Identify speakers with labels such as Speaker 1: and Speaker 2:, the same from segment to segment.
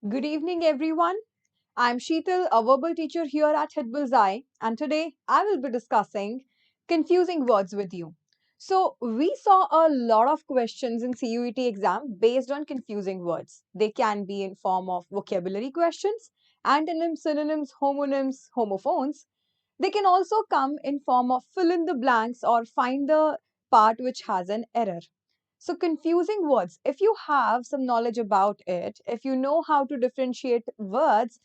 Speaker 1: Good evening, everyone. I'm Sheetal, a verbal teacher here at Hitbullseye, and today I will be discussing confusing words with you. So, we saw a lot of questions in CUET exam based on confusing words. They can be in form of vocabulary questions, antonyms, synonyms, homonyms, homophones. They can also come in form of fill in the blanks or find the part which has an error. So, confusing words, if you have some knowledge about it, if you know how to differentiate words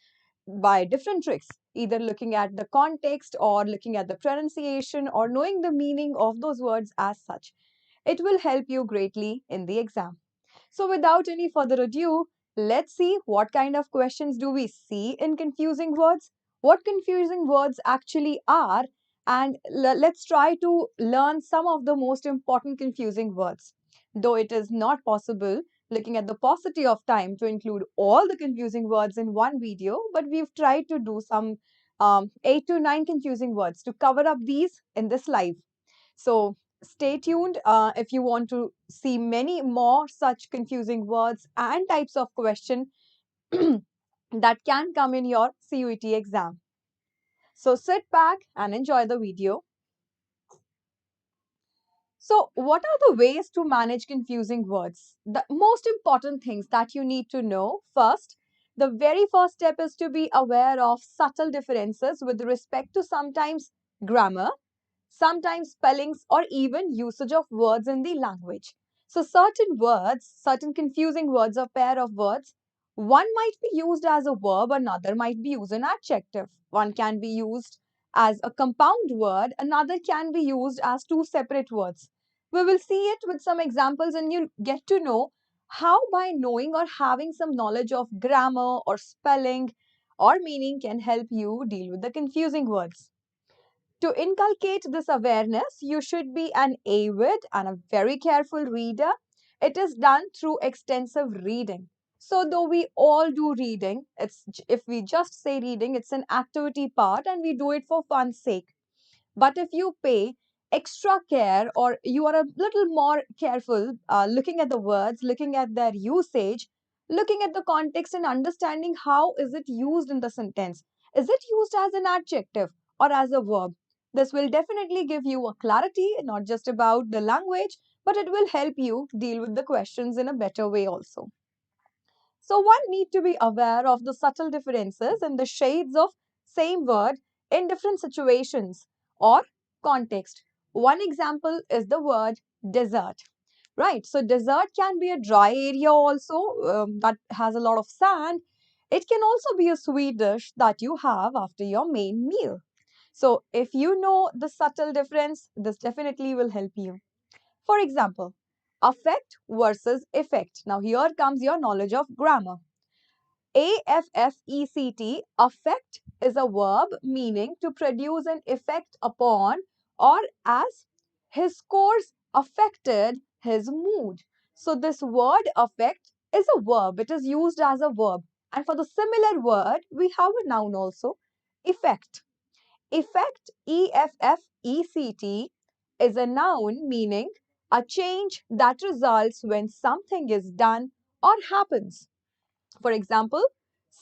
Speaker 1: by different tricks, either looking at the context or looking at the pronunciation or knowing the meaning of those words as such, it will help you greatly in the exam. So, without any further ado, let's see what kind of questions do we see in confusing words, what confusing words actually are, and let's try to learn some of the most important confusing words. Though it is not possible, looking at the paucity of time, to include all the confusing words in one video, but we've tried to do some 8 to 9 confusing words to cover up these in this live. So stay tuned if you want to see many more such confusing words and types of question that can come in your CUET exam. So sit back and enjoy the video. So what are the ways to manage confusing words? The most important things that you need to know first, the very first step is to be aware of subtle differences with respect to sometimes grammar, sometimes spellings, or even usage of words in the language. So, certain words, certain confusing words or pair of words, one might be used as a verb, another might be used an adjective. One can be used as a compound word, another can be used as two separate words. We will see it with some examples, and you'll get to know how, by knowing or having some knowledge of grammar or spelling or meaning, can help you deal with the confusing words. To inculcate this awareness, you should be an avid and a very careful reader. It is done through extensive reading. So, though we all do reading, if we just say reading, it's an activity part and we do it for fun's sake. But if you pay extra care or you are a little more careful looking at the words, looking at their usage, looking at the context and understanding how is it used in the sentence. Is it used as an adjective or as a verb? This will definitely give you a clarity, not just about the language, but it will help you deal with the questions in a better way also. So one need to be aware of the subtle differences and the shades of same word in different situations or context. One example is the word desert. Right, so desert can be a dry area also that has a lot of sand. It can also be a sweet dish that you have after your main meal. So if you know the subtle difference, this definitely will help you. For example, affect versus effect. Now here comes your knowledge of grammar. AFFECT, affect, is a verb meaning to produce an effect upon or as his course affected his mood. So this word affect is a verb. It is used as a verb. And for the similar word, we have a noun also, effect. Effect, EFFECT, is a noun meaning a change that results when something is done or happens. For example,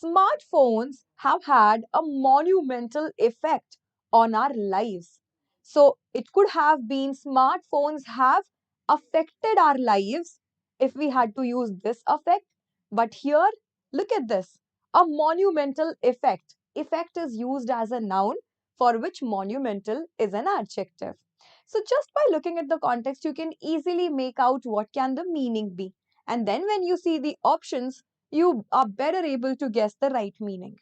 Speaker 1: smartphones have had a monumental effect on our lives. So it could have been smartphones have affected our lives if we had to use this effect. But here, look at this, a monumental effect. Effect is used as a noun for which monumental is an adjective. So just by looking at the context, you can easily make out what can the meaning be. And then when you see the options, you are better able to guess the right meaning.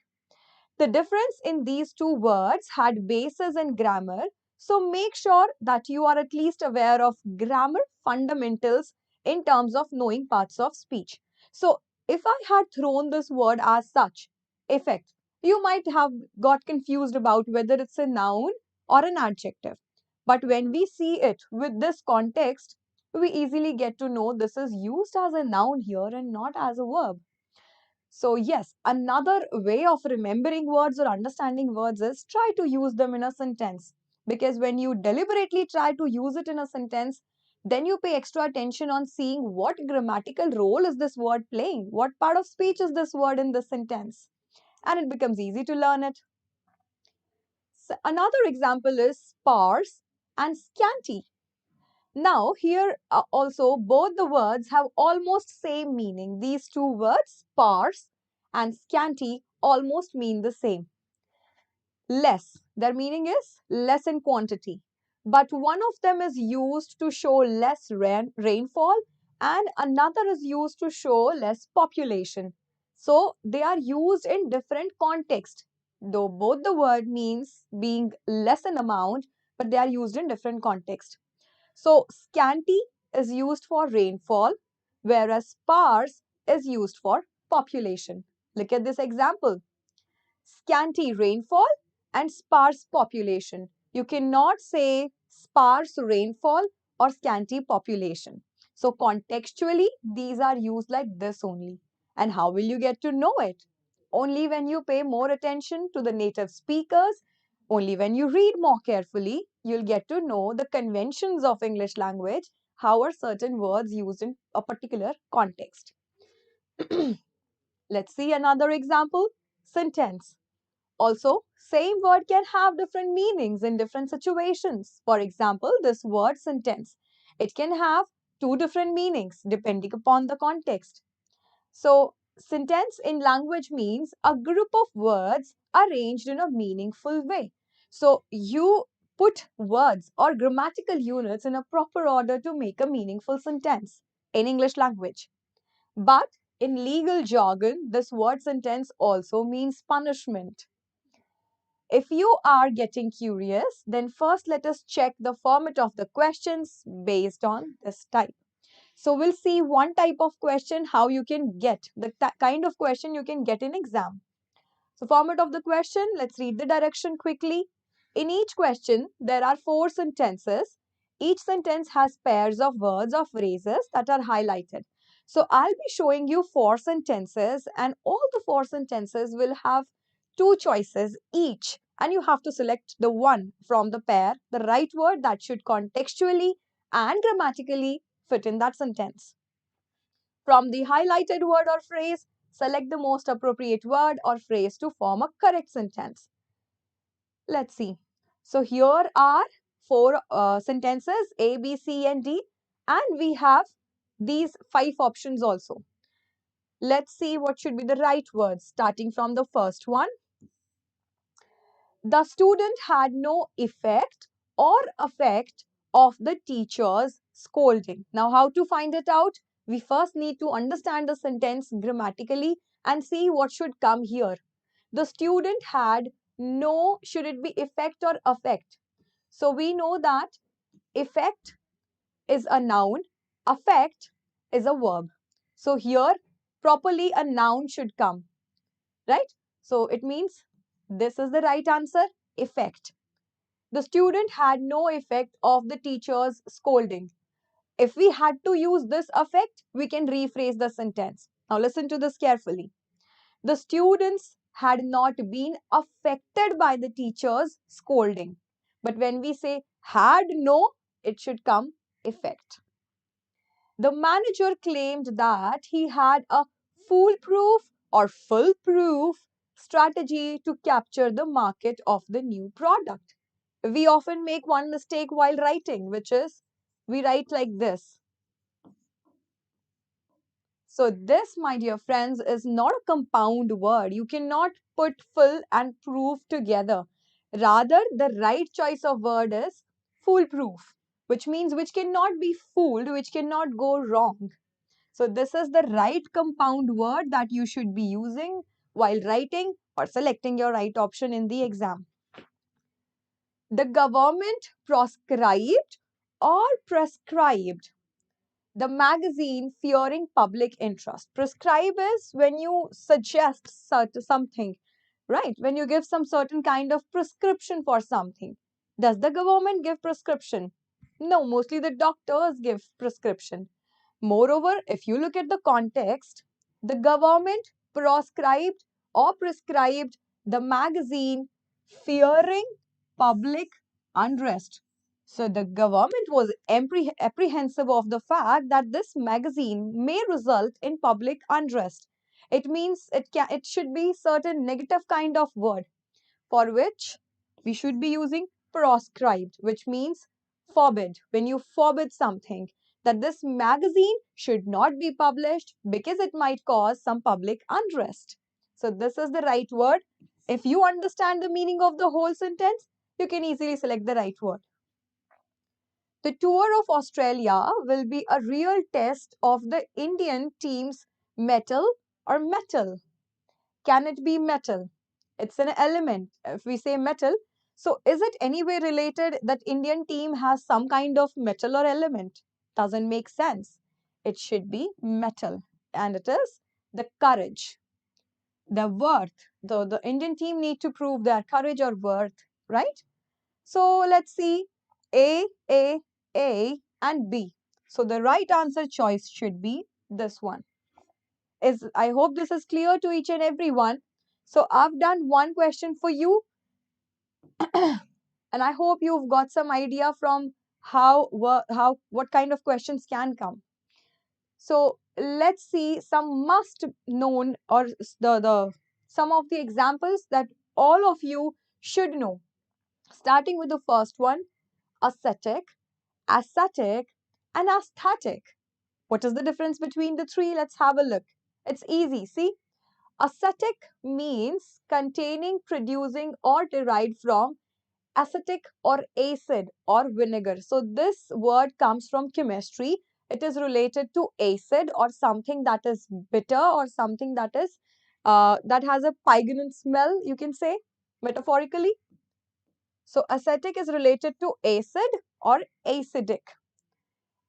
Speaker 1: The difference in these two words had bases in grammar, so make sure that you are at least aware of grammar fundamentals in terms of knowing parts of speech. So, if I had thrown this word as such, effect, you might have got confused about whether it's a noun or an adjective. But when we see it with this context, we easily get to know this is used as a noun here and not as a verb. So, yes, another way of remembering words or understanding words is try to use them in a sentence. Because when you deliberately try to use it in a sentence, Then you pay extra attention on seeing what grammatical role is this word playing, what part of speech is this word in this sentence, and it becomes easy to learn it. So another example is sparse and scanty. Now here also both the words have almost same meaning. These two words, sparse and scanty, almost mean the same. Less, their meaning is less in quantity. But one of them is used to show less rainfall and another is used to show less population. So they are used in different contexts. Though both the word means being less in amount, but they are used in different contexts. So scanty is used for rainfall, whereas sparse is used for population. Look at this example. Scanty rainfall and sparse population. You cannot say sparse rainfall or scanty population. So contextually, these are used like this only. And how will you get to know it? Only when you pay more attention to the native speakers, only when you read more carefully, you'll get to know the conventions of English language, how are certain words used in a particular context. Let's see another example. Sentence. Also, same word can have different meanings in different situations. For example, this word sentence. It can have two different meanings depending upon the context. So, sentence in language means a group of words arranged in a meaningful way. So, you put words or grammatical units in a proper order to make a meaningful sentence in English language. But in legal jargon, this word sentence also means punishment. If you are getting curious, then first let us check the format of the questions based on this type. So we'll see one type of question, how you can get the kind of question you can get in exam. So format of the question, let's read the direction quickly. In each question, there are 4 sentences. Each sentence has pairs of words or phrases that are highlighted. So I'll be showing you 4 sentences and all the 4 sentences will have 2 choices each. And you have to select the one from the pair, the right word that should contextually and grammatically fit in that sentence. From the highlighted word or phrase, select the most appropriate word or phrase to form a correct sentence. Let's see. So here are 4 sentences, A, B, C and D, and we have these 5 options also. Let's see what should be the right words, starting from the first one. The student had no effect or effect of the teacher's scolding. Now, how to find it out? We first need to understand the sentence grammatically and see what should come here. The student had no, should it be effect or affect? So we know that effect is a noun, affect is a verb. So here, properly a noun should come, right? So it means this is the right answer, effect. The student had no effect of the teacher's scolding. If we had to use this affect, we can rephrase the sentence. Now listen to this carefully. The students had not been affected by the teacher's scolding. But when we say had no, it should come effect. The manager claimed that he had a foolproof or full-proof strategy to capture the market of the new product. We often make one mistake while writing, which is we write like this. So this, my dear friends, is not a compound word. You cannot put full and proof together. Rather, the right choice of word is foolproof, which means which cannot be fooled, which cannot go wrong. So this is the right compound word that you should be using while writing or selecting your right option in the exam. The government proscribed or prescribed the magazine fearing public interest. Prescribe is when you suggest something, right? When you give some certain kind of prescription for something. Does the government give prescription? No, mostly the doctors give prescription. Moreover, if you look at the context, the government proscribed or prescribed the magazine fearing public unrest. So the government was apprehensive of the fact that this magazine may result in public unrest. It means it should be certain negative kind of word for which we should be using proscribed, which means forbid. When you forbid something, that this magazine should not be published because it might cause some public unrest. So, this is the right word. If you understand the meaning of the whole sentence, you can easily select the right word. The tour of Australia will be a real test of the Indian team's mettle or metal. Can it be metal? It's an element. If we say metal, so is it anyway related that Indian team has some kind of metal or element? Doesn't make sense. It should be metal. And it is the courage, the worth. The Indian team need to prove their courage or worth, right? So let's see A, and B. So the right answer choice should be this one. I hope this is clear to each and every one. So I've done one question for you, and I hope you've got some idea from how what kind of questions can come. So let's see some must known or the some of the examples that all of you should know. Starting with the first one, ascetic, ascetic, and aesthetic. What is the difference between the three? Let's have a look. It's easy. See, acetic means containing, producing, or derived from acetic or acid or vinegar. So this word comes from chemistry. It is related to acid or something that is bitter or something that is that has a pungent smell, you can say metaphorically. So acetic is related to acid or acidic.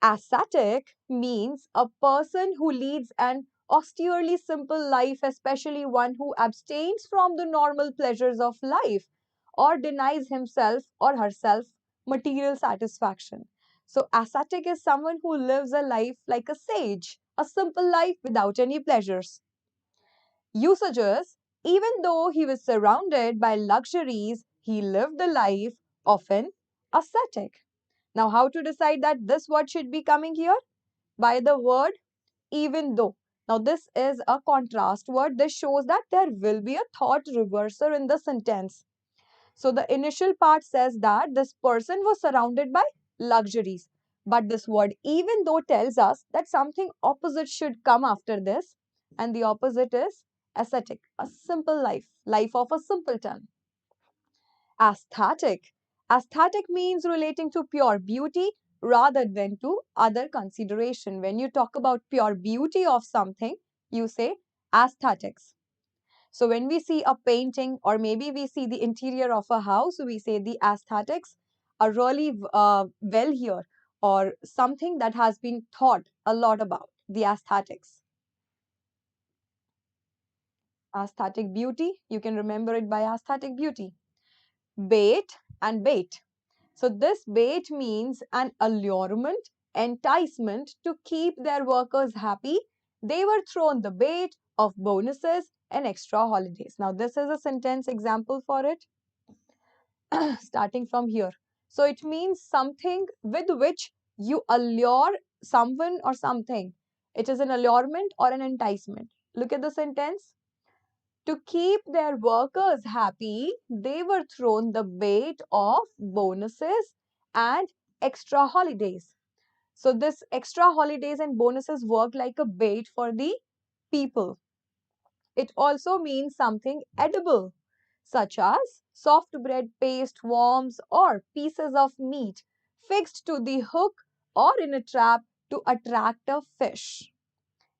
Speaker 1: Ascetic means a person who leads an austerely simple life, especially one who abstains from the normal pleasures of life or denies himself or herself material satisfaction. So, ascetic is someone who lives a life like a sage, a simple life without any pleasures. Usages, even though he was surrounded by luxuries, he lived a life often ascetic. Now, how to decide that this word should be coming here? By the word even though. Now, this is a contrast word. This shows that there will be a thought reversal in the sentence. So, the initial part says that this person was surrounded by luxuries. But this word even though tells us that something opposite should come after this. And the opposite is ascetic, a simple life, life of a simpleton. Aesthetic. Aesthetic means relating to pure beauty rather than to other consideration. When you talk about pure beauty of something, you say aesthetics. So when we see a painting or maybe we see the interior of a house, we say the aesthetics are really well here or something that has been thought a lot about, the aesthetics. Aesthetic beauty, you can remember it by aesthetic beauty. Bait and bait. So this bait means an allurement, enticement to keep their workers happy. They were thrown the bait of bonuses and extra holidays. Now this is a sentence example for it, starting from here. So it means something with which you allure someone or something. It is an allurement or an enticement. Look at the sentence. To keep their workers happy, they were thrown the bait of bonuses and extra holidays. So, this extra holidays and bonuses work like a bait for the people. It also means something edible, such as soft bread paste, worms, or pieces of meat fixed to the hook or in a trap to attract a fish.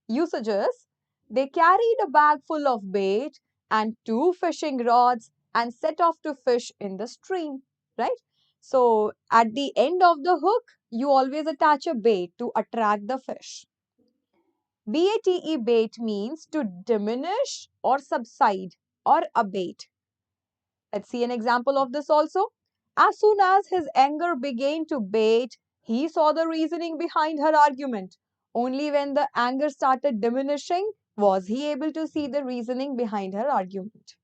Speaker 1: Usages, they carried a bag full of bait and two fishing rods and set off to fish in the stream, right? So at the end of the hook, you always attach a bait to attract the fish. BATE bait means to diminish or subside or abate. Let's see an example of this also. As soon as his anger began to bate, he saw the reasoning behind her argument. Only when the anger started diminishing was he able to see the reasoning behind her argument.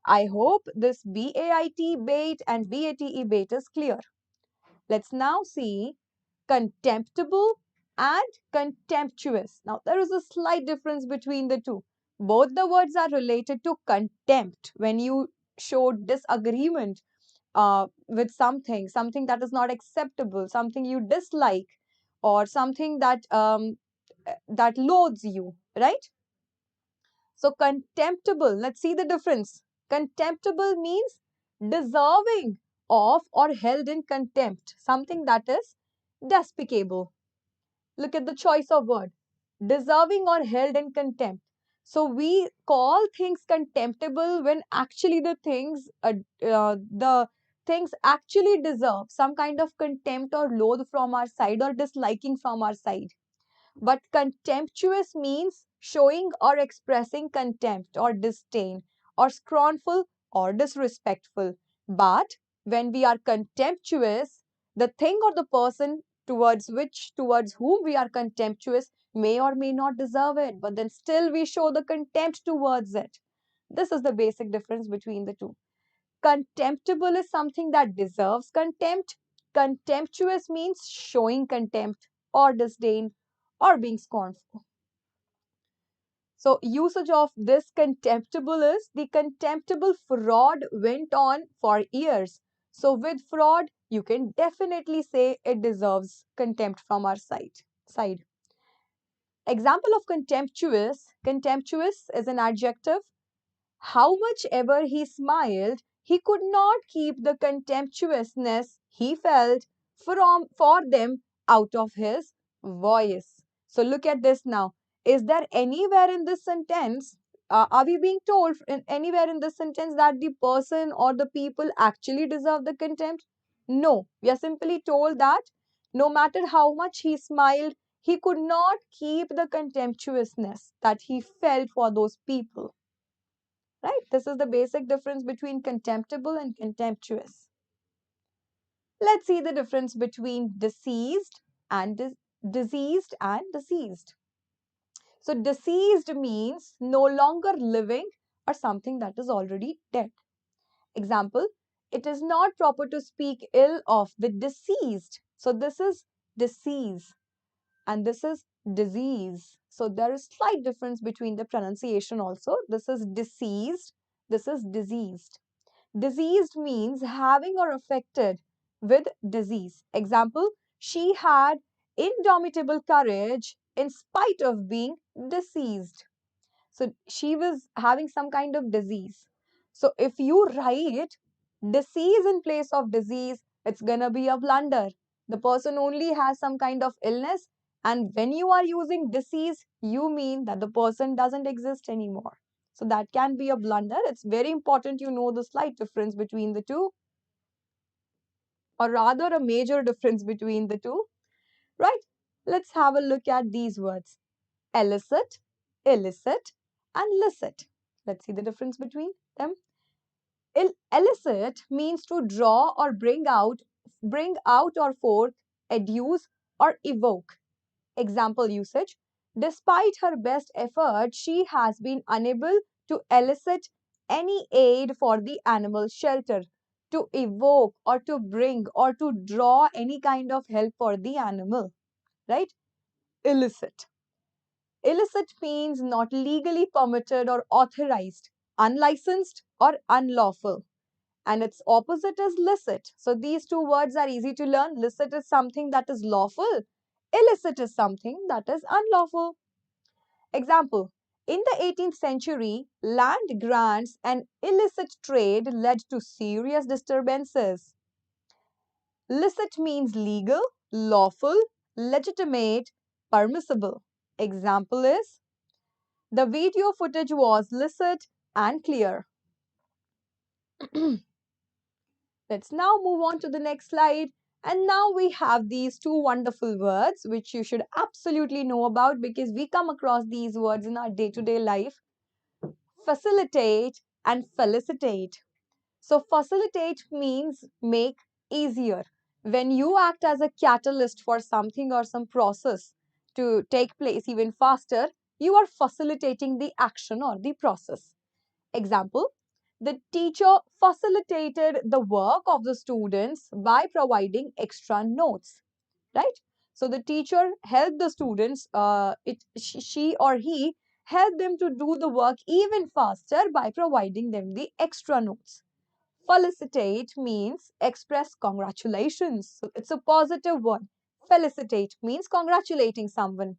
Speaker 1: I hope this BAIT bait and BATE bait is clear. Let's now see contemptible and contemptuous. Now, there is a slight difference between the two. Both the words are related to contempt. When you show disagreement with something that is not acceptable, something you dislike, or something that loathes you, right? So contemptible, let's see the difference. Contemptible means deserving of or held in contempt, something that is despicable. Look at the choice of word, deserving or held in contempt. So we call things contemptible when actually the things actually deserve some kind of contempt or loathe from our side or disliking from our side. But contemptuous means showing or expressing contempt or disdain or scornful or disrespectful. But when we are contemptuous, the thing or the person towards whom we are contemptuous may or may not deserve it, but then still we show the contempt towards it. This is the basic difference between the two. Contemptible is something that deserves contempt. Contemptuous means showing contempt or disdain or being scornful. So, usage of this contemptible is the contemptible fraud went on for years. So, with fraud, you can definitely say it deserves contempt from our side. Example of contemptuous. Contemptuous is an adjective. How much ever he smiled, he could not keep the contemptuousness he felt for them out of his voice. So look at this now. Is there anywhere in this sentence, are we being told anywhere in this sentence that the person or the people actually deserve the contempt? No. We are simply told that no matter how much he smiled, he could not keep the contemptuousness that he felt for those people. Right? This is the basic difference between contemptible and contemptuous. Let's see the difference between diseased and deceased. So deceased means no longer living or something that is already dead. Example, it is not proper to speak ill of the deceased. So this is disease and this is disease. So there is slight difference between the pronunciation also. This is deceased, this is diseased. Diseased means having or affected with disease. Example, she had indomitable courage in spite of being diseased. So she was having some kind of disease. So if you write disease in place of disease, it's gonna be a blunder. The person only has some kind of illness, and when you are using disease, you mean that the person doesn't exist anymore. So that can be a blunder. It's very important you know the slight difference between the two, or rather a major difference between the two, right? Let's have a look at these words. Illicit, illicit, and licit. Let's see the difference between them. Illicit means to draw or bring out or forth, educe or evoke. Example usage. Despite her best effort, she has been unable to elicit any aid for the animal shelter, to evoke or to bring or to draw any kind of help for the animal, right? Illicit. Illicit means not legally permitted or authorized, unlicensed or unlawful. And its opposite is licit. So these two words are easy to learn. Licit is something that is lawful. Illicit is something that is unlawful. Example, in the 18th century, land grants and illicit trade led to serious disturbances. Licit means legal, lawful, legitimate, permissible. Example is, the video footage was licit and clear. Let's now move on to the next slide. And now we have these two wonderful words which you should absolutely know about because we come across these words in our day-to-day life. Facilitate and felicitate. So facilitate means make easier. When you act as a catalyst for something or some process to take place even faster, you are facilitating the action or the process. Example, The teacher facilitated the work of the students by providing extra notes, right? So the teacher helped the students, she or he helped them to do the work even faster by providing them the extra notes. Felicitate means express congratulations. So it's a positive word. Felicitate means congratulating someone.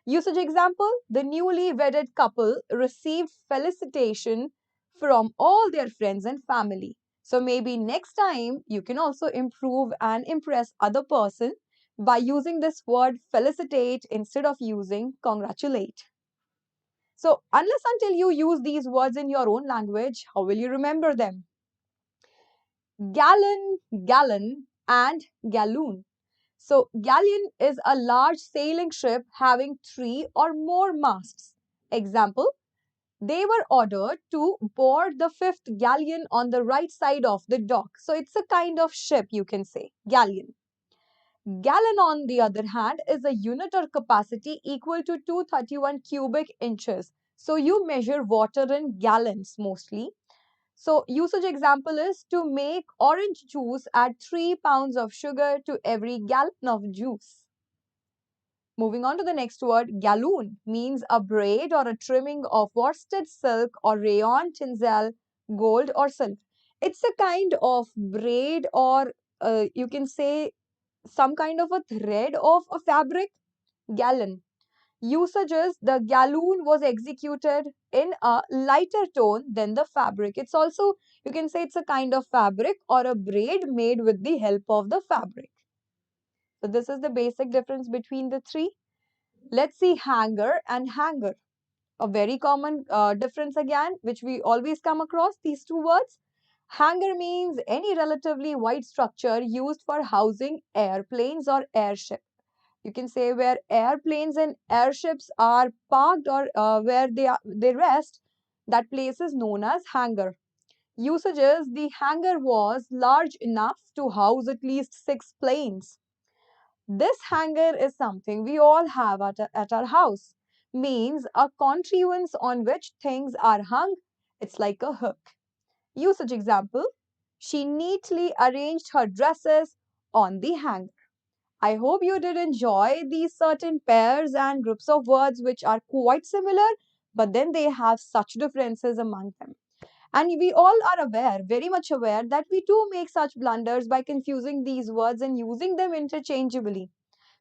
Speaker 1: Usage example: the newly wedded couple received felicitation from all their friends and family. So maybe next time you can also improve and impress other person by using this word felicitate instead of using congratulate. So unless until you use these words in your own language, how will you remember them? Gallon, gallon, and galloon. So, galleon is a large sailing ship having 3 or more masts. Example: they were ordered to board the fifth galleon on the right side of the dock. So, it's a kind of ship, you can say, galleon. Gallon, on the other hand, is a unit or capacity equal to 231 cubic inches. So, you measure water in gallons mostly. So, usage example is: to make orange juice, add 3 pounds of sugar to every gallon of juice. Moving on to the next word, galloon means a braid or a trimming of worsted silk or rayon, tinsel, gold, or silk. It's a kind of braid, or you can say some kind of a thread of a fabric. Gallon. Usages: the galloon was executed in a lighter tone than the fabric. It's also, you can say, it's a kind of fabric or a braid made with the help of the fabric. So this is the basic difference between the three. Let's see hanger and hanger. A very common difference again, which we always come across, these two words. Hanger means any relatively wide structure used for housing airplanes or airships. You can say where airplanes and airships are parked, or where they rest, that place is known as hangar. Usages: the hangar was large enough to house at least 6 planes. This hangar is something we all have at our house. Means a contrivance on which things are hung. It's like a hook. Usage example: she neatly arranged her dresses on the hanger. I hope you did enjoy these certain pairs and groups of words which are quite similar, but then they have such differences among them. And we all are aware, very much aware, that we do make such blunders by confusing these words and using them interchangeably.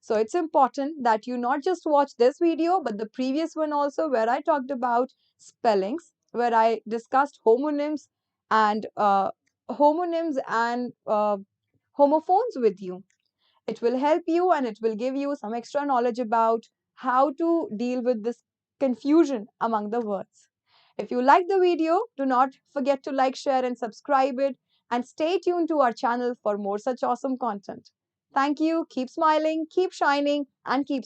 Speaker 1: So it's important that you not just watch this video, but the previous one also, where I talked about spellings, where I discussed homonyms and homophones with you. It will help you and it will give you some extra knowledge about how to deal with this confusion among the words. If you like the video, do not forget to like, share, and subscribe it. And stay tuned to our channel for more such awesome content. Thank you. Keep smiling, keep shining, and keep